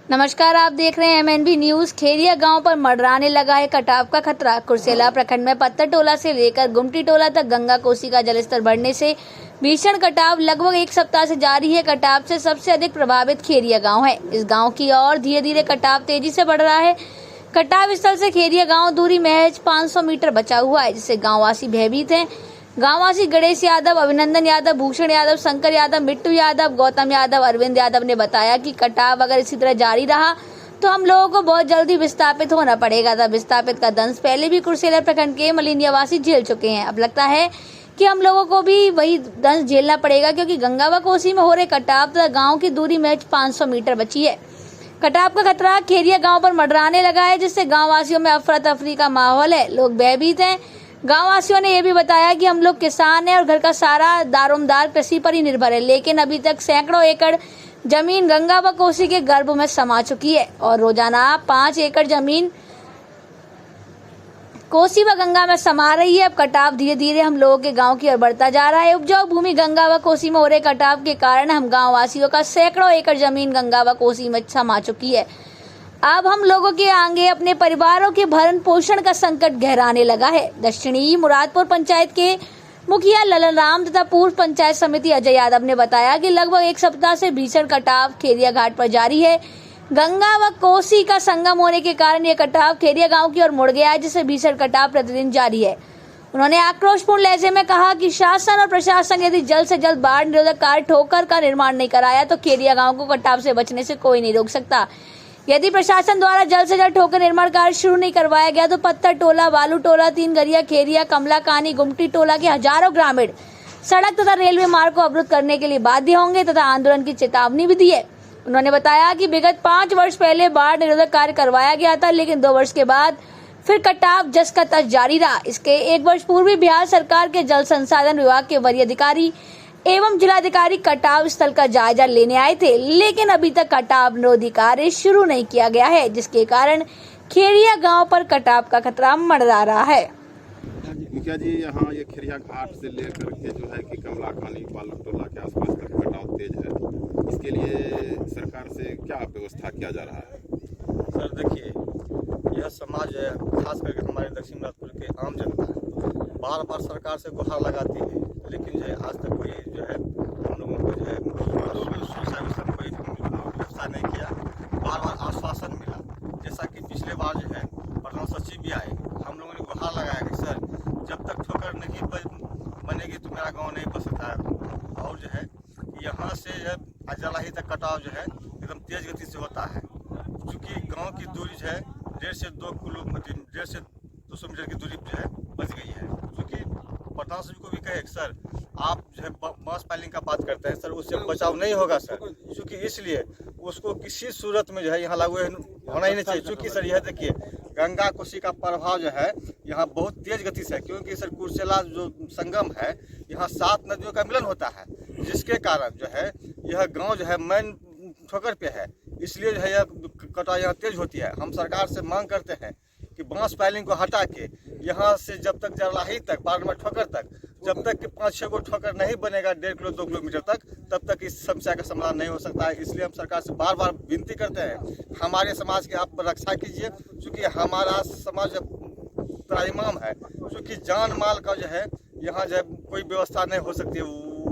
नमस्कार, आप देख रहे हैं MNB न्यूज। खेरिया गांव पर मंडराने लगा है कटाव का खतरा। कुर्सेला प्रखंड में पत्थर टोला से लेकर गुमटी टोला तक गंगा कोसी का जलस्तर बढ़ने से भीषण कटाव लगभग एक सप्ताह से जारी है। कटाव से सबसे अधिक प्रभावित खेरिया गांव है। इस गांव की ओर धीरे धीरे कटाव तेजी से बढ़ रहा है। कटाव स्थल से खेरिया गांव दूरी महज 500 मीटर बचा हुआ है, जिससे गाँववासी भयभीत हैं। गांववासी गणेश यादव, अभिनंदन यादव, भूषण यादव, शंकर यादव, मिट्टू यादव, गौतम यादव, अरविंद यादव ने बताया कि कटाव अगर इसी तरह जारी रहा तो हम लोगों को बहुत जल्दी विस्थापित होना पड़ेगा था। विस्थापित का दंश पहले भी कुर्सेला प्रखंड के मलिनियावासी झेल चुके हैं। अब लगता है कि हम लोगों को भी वही दंश झेलना पड़ेगा, क्योंकि गंगा व कोसी में हो रहे कटाव तथा गाँव की दूरी महज 500 मीटर बची है। कटाव का खतरा खेरिया गाँव पर मंडराने लगा है, जिससे गाँव वासियों में अफरा तफरी का माहौल है। लोग भयभीत हैं। गाँव वासियों ने यह भी बताया कि हम लोग किसान हैं और घर का सारा दारोमदार कृषि पर ही निर्भर है, लेकिन अभी तक सैकड़ों एकड़ जमीन गंगा व कोसी के गर्भ में समा चुकी है और रोजाना 5 एकड़ जमीन कोसी व गंगा में समा रही है। अब कटाव धीरे धीरे हम लोगों के गांव की ओर बढ़ता जा रहा है। उपजाऊ भूमि गंगा व कोसी में हो रहे कटाव के कारण हम गाँव वासियों का सैकड़ों एकड़ जमीन गंगा व कोसी में समा चुकी है। अब हम लोगों के आगे अपने परिवारों के भरण पोषण का संकट गहराने लगा है। दक्षिणी मुरादपुर पंचायत के मुखिया ललन राम तथा पूर्व पंचायत समिति अजय यादव ने बताया कि लगभग एक सप्ताह से भीषण कटाव खेरिया घाट पर जारी है। गंगा व कोसी का संगम होने के कारण यह कटाव खेरिया गांव की ओर मुड़ गया है, जिससे भीषण कटाव प्रतिदिन जारी है। उन्होंने आक्रोशपूर्ण लहजे में कहा कि शासन और प्रशासन यदि जल्द से जल्द बाढ़ निरोधक कार्य ठोकर का निर्माण नहीं कराया तो खेरिया गाँव को कटाव से बचने से कोई नहीं रोक सकता। यदि प्रशासन द्वारा जल्द से जल्द ठोकर निर्माण कार्य शुरू नहीं करवाया गया तो पत्थर टोला, बालू टोला, तीन गरिया, खेरिया, कमला कानी, गुमटी टोला के हजारों ग्रामीण सड़क तथा रेलवे मार्ग को अवरुद्ध करने के लिए बाध्य होंगे तथा आंदोलन की चेतावनी भी दी है। उन्होंने बताया कि विगत 5 वर्ष पहले बाढ़ निरोधक कार्य करवाया गया था, लेकिन 2 वर्ष के बाद फिर कटाव जस का तस जारी रहा। इसके 1 वर्ष पूर्व बिहार सरकार के जल संसाधन विभाग के वरीय अधिकारी एवं जिलाधिकारी कटाव स्थल का जायजा लेने आए थे, लेकिन अभी तक कटाव निरोधी कार्य शुरू नहीं किया गया है, जिसके कारण खेरिया गांव पर कटाव का खतरा मंडरा रहा है। मुखिया जी, यहाँ ये खेरिया घाट से लेकर के जो है कि कमला खानी, बालू टोला के आसपास तक कटाव तेज है। इसके लिए सरकार से क्या व्यवस्था किया जा रहा है? सर देखिए, यह समाज है, खास करके हमारे दक्षिण मुरादपुर के आम जनता बार बार सरकार से गुहार लगाती है, लेकिन जो है आज तक कोई जो है हम लोगों को जो है कोई व्यवस्था नहीं किया। बार बार आश्वासन मिला, जैसा कि पिछले बार जो है प्रधान सचिव भी आए, हम लोगों ने गुहार लगाया कि सर जब तक ठोकर नहीं बनेगी तो मेरा गांव नहीं बच सकता है। और जो है यहाँ से जलाही तक कटाव जो है एकदम तेज गति से होता है, क्योंकि गाँव की दूरी जो है 1.5 से 2 किलोमीटर, 1.5 से 200 मीटर की दूरी जो है बच गई है। क्योंकि प्रधान सचिव को भी कहे सर आप जो है मास फाइलिंग का बात करते हैं सर, उससे बचाव नहीं होगा सर, क्योंकि इसलिए उसको किसी सूरत में जो है यहाँ लागू होना ही नहीं चाहिए। क्योंकि सर यह देखिए गंगा कोसी का प्रभाव जो है यहाँ बहुत तेज गति से है, क्योंकि सर कुर्सेला जो संगम है यहाँ 7 नदियों का मिलन होता है, जिसके कारण जो है यह गाँव जो है मेन ठोकर पे है, इसलिए जो है यह कटाव यहाँ तेज होती है। हम सरकार से मांग करते हैं कि बांस फाइलिंग को हटा के यहाँ से जब तक जलाही तक, बाढ़ में ठोकर तक, जब तक कि 5-6 गो ठोकर नहीं बनेगा 1.5 किलो 2 किलोमीटर तक, तब तक इस समस्या का समाधान नहीं हो सकता है। इसलिए हम सरकार से बार बार विनती करते हैं, हमारे समाज की आप रक्षा कीजिए, क्योंकि हमारा समाज त्राहिमाम है, क्योंकि जान माल का जो है यहाँ जो है कोई व्यवस्था नहीं हो सकती है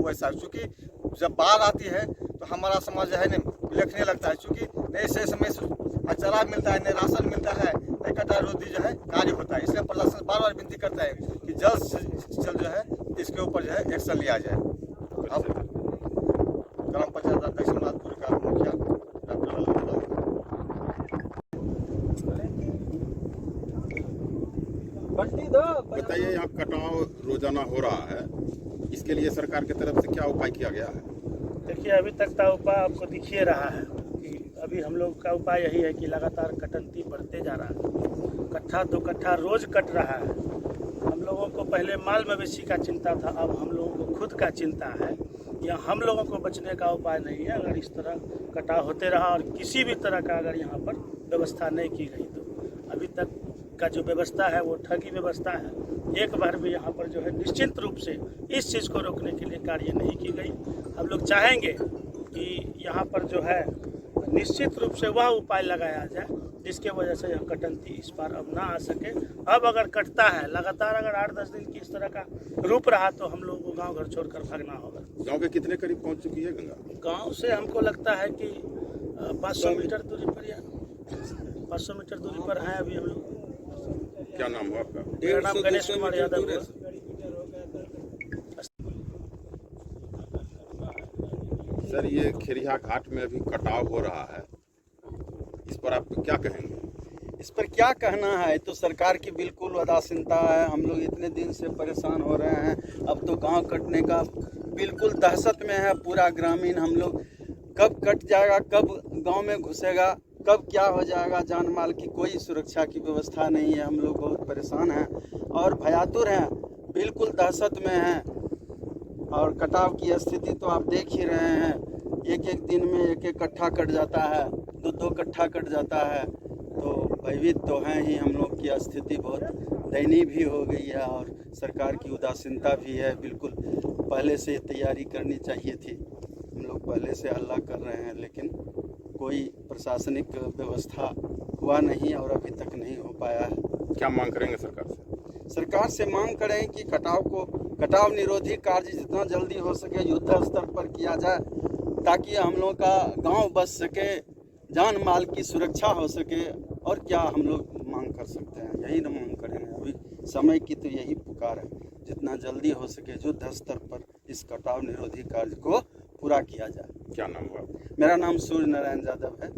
वैसा। क्योंकि जब बाढ़ आती है तो हमारा समाज जो है न बिलखने लगता है, क्योंकि नहीं सही समय से अचारा मिलता है, नहीं राशन मिलता है, नहीं कटाव रोधी जो है कार्य होता है। इसलिए प्रशासन बार बार विनती करता है कि जल्द से जल्द जो है इसके ऊपर जो है एक्शन लिया जाए। अब ग्राम पंचायत दक्षिण मुरादपुर का मुखिया बताइए, यहाँ कटाव रोजाना हो रहा है, इसके लिए सरकार की तरफ से क्या उपाय किया गया है? देखिए, अभी तक का उपाय आपको दिख ही रहा है कि अभी हम लोग का उपाय यही है कि लगातार कटौती बढ़ते जा रहा है। कट्ठा 2 कट्ठा रोज कट रहा है। हम लोगों को पहले माल मवेशी का चिंता था, अब हम लोगों को खुद का चिंता है। यह हम लोगों को बचने का उपाय नहीं है। अगर इस तरह कटाव होते रहा और किसी भी तरह का अगर यहाँ पर व्यवस्था नहीं की गई तो अभी तक का जो व्यवस्था है वो ठगी व्यवस्था है। एक बार भी यहाँ पर जो है निश्चित रूप से इस चीज़ को रोकने के लिए कार्य नहीं की गई। हम लोग चाहेंगे कि यहाँ पर जो है निश्चित रूप से वह उपाय लगाया जाए जिसके वजह से यह कटौती इस बार अब ना आ सके। अब अगर कटता है लगातार, अगर 8-10 दिन की इस तरह का रूप रहा तो हम लोगों को गांव घर छोड़कर भागना होगा। गांव के कितने करीब पहुंच चुकी है गंगा? गांव से हमको लगता है कि 500 मीटर दूरी पर, या 500 मीटर दूरी पर हैं अभी हम लोग। क्या नाम हुआ आपका? मेरा नाम गणेश कुमार यादव है। सर, ये खेरिया घाट में अभी कटाव हो रहा है, इस पर आप क्या कहेंगे? इस पर क्या कहना है, तो सरकार की बिल्कुल उदासीनता है। हम लोग इतने दिन से परेशान हो रहे हैं, अब तो गांव कटने का बिल्कुल दहशत में है पूरा ग्रामीण। हम लोग कब कट जाएगा, कब गांव में घुसेगा, कब क्या हो जाएगा, जान माल की कोई सुरक्षा की व्यवस्था नहीं है। हम लोग बहुत परेशान हैं और भयातुर हैं, बिल्कुल दहशत में हैं। और कटाव की स्थिति तो आप देख ही रहे हैं, एक दिन में एक कट्ठा कट जाता है, 2 कट्ठा कट जाता है। तो भयभीत तो हैं ही, हम लोग की स्थिति बहुत दयनीय भी हो गई है और सरकार की उदासीनता भी है। बिल्कुल पहले से तैयारी करनी चाहिए थी। हम लोग पहले से हल्ला कर रहे हैं लेकिन कोई प्रशासनिक व्यवस्था हुआ नहीं और अभी तक नहीं हो पाया है। क्या मांग करेंगे सरकार से? सरकार से मांग करें कि कटाव निरोधी कार्य जितना जल्दी हो सके युद्ध स्तर पर किया जाए, ताकि हम लोग का गांव बच सके, जान माल की सुरक्षा हो सके। और क्या हम लोग मांग कर सकते हैं, यही ना मांग करेंगे। अभी समय की तो यही पुकार है, जितना जल्दी हो सके युद्ध स्तर पर इस कटाव निरोधी कार्य को पूरा किया जाए। क्या नाम हुआ? मेरा नाम सूर्य नारायण यादव है।